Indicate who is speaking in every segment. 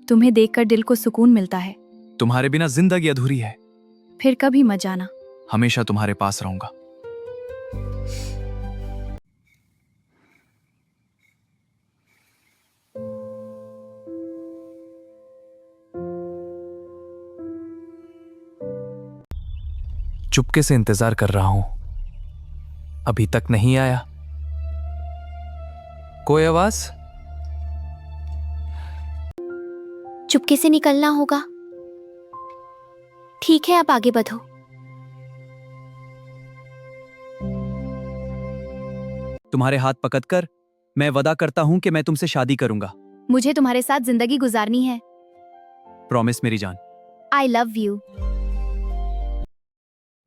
Speaker 1: तुम्हें देखकर दिल को सुकून मिलता है।
Speaker 2: तुम्हारे बिना जिंदगी अधूरी है।
Speaker 1: फिर कभी मत जाना।
Speaker 2: हमेशा तुम्हारे पास रहूंगा। चुपके से इंतजार कर रहा हूं, अभी तक नहीं आया। कोई आवाज?
Speaker 3: चुपके से निकलना होगा। ठीक है, आप आगे बढ़ो।
Speaker 2: तुम्हारे हाथ पकड़कर मैं वादा करता हूं कि मैं तुमसे शादी करूंगा।
Speaker 1: मुझे तुम्हारे साथ जिंदगी गुजारनी है।
Speaker 2: प्रॉमिस मेरी जान।
Speaker 1: I love you.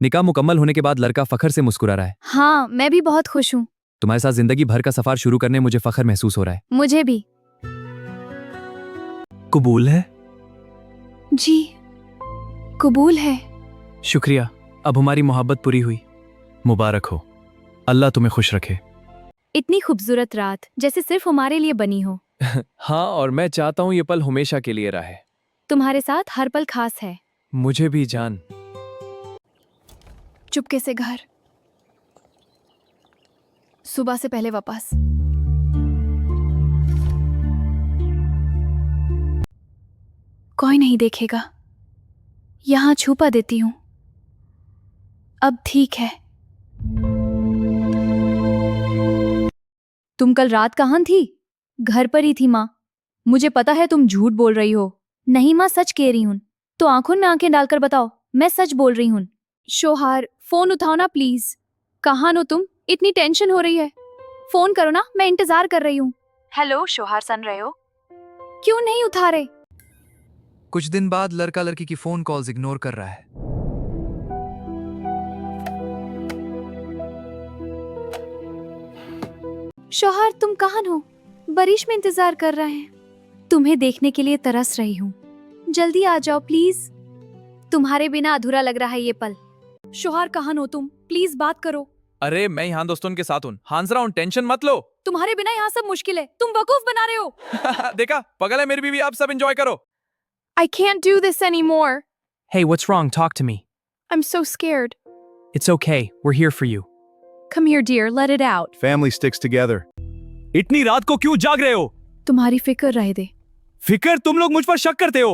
Speaker 2: निकाह मुकम्मल होने के बाद लड़का फखर से मुस्कुरा रहा है।
Speaker 1: हाँ, मैं भी बहुत खुश हूँ।
Speaker 2: तुम्हारे साथ जिंदगी भर का सफर शुरू करने मुझे फखर महसूस हो रहा है।
Speaker 1: मुझे भी।
Speaker 2: कबूल है?
Speaker 1: जी, कबूल है।
Speaker 2: शुक्रिया, अब हमारी मोहब्बत पूरी हुई। मुबारक हो, अल्लाह तुम्हें खुश रखे।
Speaker 1: इतनी खूबसूरत रात जैसे सिर्फ हमारे लिए बनी हो।
Speaker 2: हाँ, और मैं चाहता हूँ ये पल हमेशा के लिए रहे।
Speaker 1: तुम्हारे साथ हर पल खास है।
Speaker 2: मुझे भी जान।
Speaker 1: चुपके से घर, सुबह से पहले वापस। कोई नहीं देखेगा, यहां छुपा देती हूं। अब ठीक है। तुम कल रात कहाँ थी? घर पर ही थी माँ। मुझे पता है तुम झूठ बोल रही हो। नहीं माँ, सच कह रही हूं। तो आंखों में आंखें डालकर बताओ, मैं सच बोल रही हूं। शोहार, फोन उठाओ ना प्लीज। कहाँ हो तुम? इतनी टेंशन हो रही है। फोन करो ना, मैं इंतजार कर रही हूँ। हेलो शोहार, सुन रहे हो? क्यों नहीं उठा रहे?
Speaker 2: कुछ दिन बाद लड़का लड़की की फोन कॉल्स इग्नोर कर रहा है।
Speaker 1: शोहर, तुम कहाँ हो? बारिश में इंतजार कर रहे हैं। तुम्हें देखने के लिए तरस रही हूँ। जल्दी आ जाओ प्लीज। तुम्हारे बिना अधूरा लग रहा है ये पल। शोहर, कहाँ हो तुम? प्लीज बात करो।
Speaker 2: अरे मैं यहाँ दोस्तों के साथ हूँ, हांस रहा हूँ, टेंशन मत लो।
Speaker 1: तुम्हारे बिना यहाँ सब मुश्किल है। तुम वकूफ बना रहे हो।
Speaker 2: देखा, पगल है मेरी बीवी। आप सब एंजॉय करो।
Speaker 1: I can't do this anymore.
Speaker 4: Hey, what's wrong? Talk to me.
Speaker 1: I'm so scared.
Speaker 4: It's okay. We're here for you.
Speaker 1: Come here dear, let it out.
Speaker 5: Family sticks together.
Speaker 2: इतनी रात को क्यों जाग रहे हो?
Speaker 1: तुम्हारी फिक्र रह दे।
Speaker 2: फिकर? तुम लोग मुझ पर शक करते हो।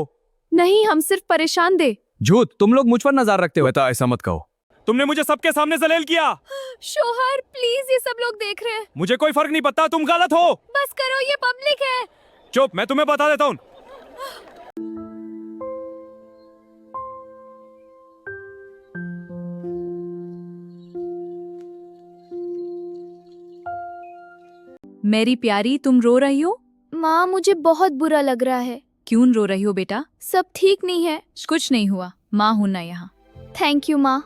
Speaker 1: नहीं, हम सिर्फ परेशान दे।
Speaker 2: झूठ, तुम लोग मुझ पर नजर रखते हो। बेटा ऐसा मत कहो, तुमने मुझे सबके सामने जलील किया।
Speaker 1: शोहर प्लीज, ये सब लोग देख रहे हैं।
Speaker 2: मुझे कोई फर्क नहीं पड़ता, तुम गलत हो।
Speaker 1: बस करो, ये पब्लिक है।
Speaker 2: चुप, मैं तुम्हें बता देता हूँ।
Speaker 1: मेरी प्यारी, तुम रो रही हो?
Speaker 3: माँ, मुझे बहुत बुरा लग रहा है।
Speaker 1: क्यों रो रही हो बेटा?
Speaker 3: सब ठीक नहीं है।
Speaker 1: कुछ नहीं हुआ, माँ हूं ना यहाँ।
Speaker 3: थैंक यू माँ।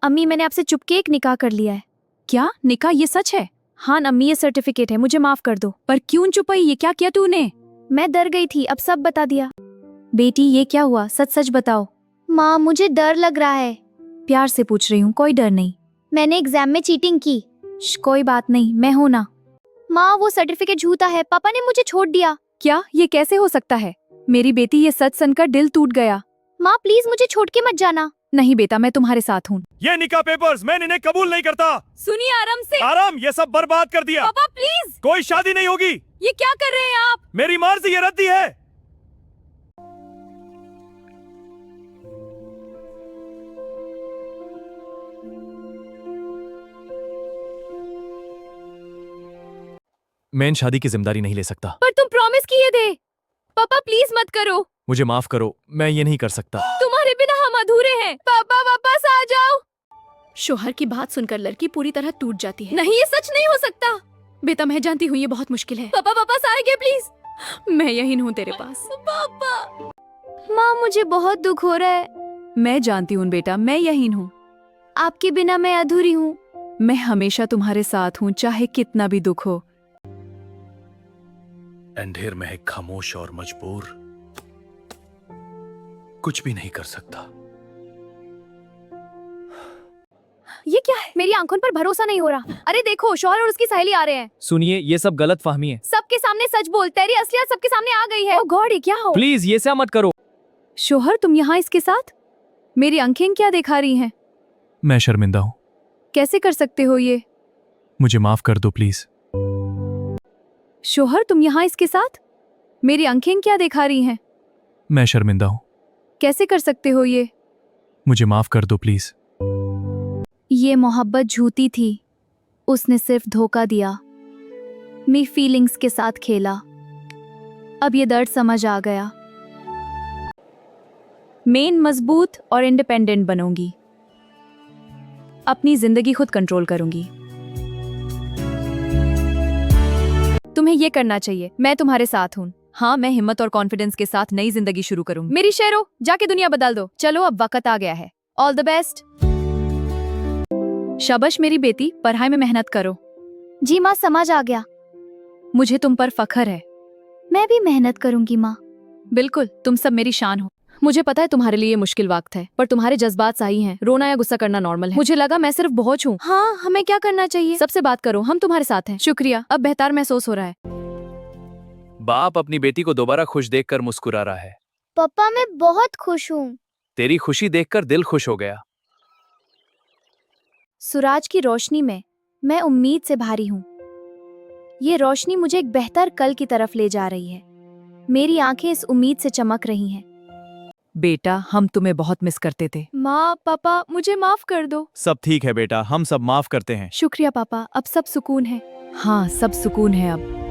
Speaker 3: अम्मी, मैंने आपसे चुपके एक निकाह कर लिया है।
Speaker 1: क्या निकाह? ये सच है?
Speaker 3: हाँ अम्मी, ये सर्टिफिकेट है, मुझे माफ कर दो।
Speaker 1: पर क्यों चुप आई? ये क्या किया तूने?
Speaker 3: मैं डर गई थी, अब सब बता दिया।
Speaker 1: बेटी ये क्या हुआ? सच सच बताओ।
Speaker 3: माँ, मुझे डर लग रहा है।
Speaker 1: प्यार से पूछ रही हूँ, कोई डर नहीं।
Speaker 3: मैंने एग्जाम में चीटिंग की।
Speaker 1: कोई बात नहीं, मैं हूं ना।
Speaker 3: माँ, वो सर्टिफिकेट झूठा है, पापा ने मुझे छोड़ दिया।
Speaker 1: क्या? ये कैसे हो सकता है? मेरी बेटी, ये सच सुनकर दिल टूट गया।
Speaker 3: माँ प्लीज मुझे छोड़ के मत जाना।
Speaker 1: नहीं बेटा, मैं तुम्हारे साथ हूँ।
Speaker 2: ये निकाह पेपर्स मैं इन्हें कबूल नहीं करता।
Speaker 1: सुनिए आराम से।
Speaker 2: आराम? ये सब बर्बाद कर दिया।
Speaker 1: पापा प्लीज।
Speaker 2: कोई शादी नहीं होगी।
Speaker 1: ये क्या कर रहे हैं आप?
Speaker 2: मेरी मर्जी, ये रद्दी है। मैं इन शादी की जिम्मेदारी नहीं ले सकता।
Speaker 1: पर तुम प्रॉमिस किए थे। पापा प्लीज मत करो।
Speaker 2: मुझे माफ करो, मैं ये नहीं कर सकता।
Speaker 1: तुम्हारे बिना हम अधूरे हैं। पापा वापस आ जाओ। शोहर की बात सुनकर लड़की पूरी तरह टूट जाती है। नहीं, ये सच नहीं हो सकता। बेटा मैं जानती हूँ ये बहुत मुश्किल है। पापा वापस आएंगे प्लीज। मैं यही हूँ तेरे पास। पापा।
Speaker 3: माँ, मुझे बहुत दुख हो रहा है।
Speaker 1: मैं जानती हूँ बेटा, मैं यही हूँ।
Speaker 3: आपके बिना मैं अधूरी हूँ।
Speaker 1: मैं हमेशा तुम्हारे साथ हूँ, चाहे कितना भी दुख हो।
Speaker 5: अंधेर में एक खामोश और मजबूर, कुछ भी नहीं कर सकता।
Speaker 1: ये क्या है? मेरी आंखों पर भरोसा नहीं हो रहा। अरे देखो, शौहर और उसकी सहेली आ रहे हैं।
Speaker 4: सुनिए, ये सब गलत फहमी है।
Speaker 1: सबके सामने सच बोल, तेरी असलियत सबके सामने आ गई है। ओह गॉड, ये क्या हो?
Speaker 4: प्लीज ये सब मत करो।
Speaker 1: शौहर, तुम यहाँ इसके साथ? मेरी आंखें क्या दिखा रही हैं?
Speaker 2: मैं शर्मिंदा हूँ।
Speaker 1: कैसे कर सकते हो ये?
Speaker 2: मुझे माफ कर दो प्लीज।
Speaker 1: शौहर, तुम यहाँ इसके साथ? मेरी आंखें क्या दिखा रही हैं?
Speaker 2: मैं शर्मिंदा हूँ।
Speaker 1: कैसे कर सकते हो ये?
Speaker 2: मुझे माफ कर दो प्लीज।
Speaker 1: ये मोहब्बत झूठी थी। उसने सिर्फ धोखा दिया, मेरी फीलिंग्स के साथ खेला। अब ये दर्द समझ आ गया। मैं मजबूत और इंडिपेंडेंट बनूंगी। अपनी जिंदगी खुद कंट्रोल करूंगी। तुम्हें ये करना चाहिए। मैं तुम्हारे साथ हूँ। हाँ, मैं हिम्मत और कॉन्फिडेंस के साथ नई जिंदगी शुरू करूंगी। मेरी शेरो, जाके दुनिया बदल दो। चलो, अब वक्त आ गया है। All the best. शाबाश मेरी बेटी, पढ़ाई में मेहनत करो।
Speaker 3: जी माँ, समझ आ गया।
Speaker 1: मुझे तुम पर फख्र है।
Speaker 3: मैं भी मेहनत करूंगी माँ।
Speaker 1: बिल्कुल, तुम सब मेरी शान हो। मुझे पता है तुम्हारे लिए ये मुश्किल वक्त है, पर तुम्हारे जज्बात सही हैं। रोना या गुस्सा करना नॉर्मल है। मुझे लगा मैं सिर्फ बोझ हूँ। हाँ, हमें क्या करना चाहिए? सबसे बात करो, हम तुम्हारे साथ हैं। शुक्रिया, अब बेहतर महसूस हो रहा है।
Speaker 2: बाप अपनी बेटी को दोबारा खुश देखकर मुस्कुरा रहा है।
Speaker 3: पापा, मैं बहुत खुश हूँ।
Speaker 2: तेरी खुशी देखकर दिल खुश हो गया।
Speaker 3: सूरज की रोशनी में मैं उम्मीद से भारी हूँ। ये रोशनी मुझे एक बेहतर कल की तरफ ले जा रही है। मेरी आंखें इस उम्मीद से चमक रही हैं।
Speaker 6: बेटा, हम तुम्हें बहुत मिस करते थे।
Speaker 1: माँ, पापा, मुझे माफ कर दो।
Speaker 5: सब ठीक है बेटा, हम सब माफ करते हैं।
Speaker 1: शुक्रिया पापा, अब सब सुकून है।
Speaker 6: हाँ, सब सुकून है अब।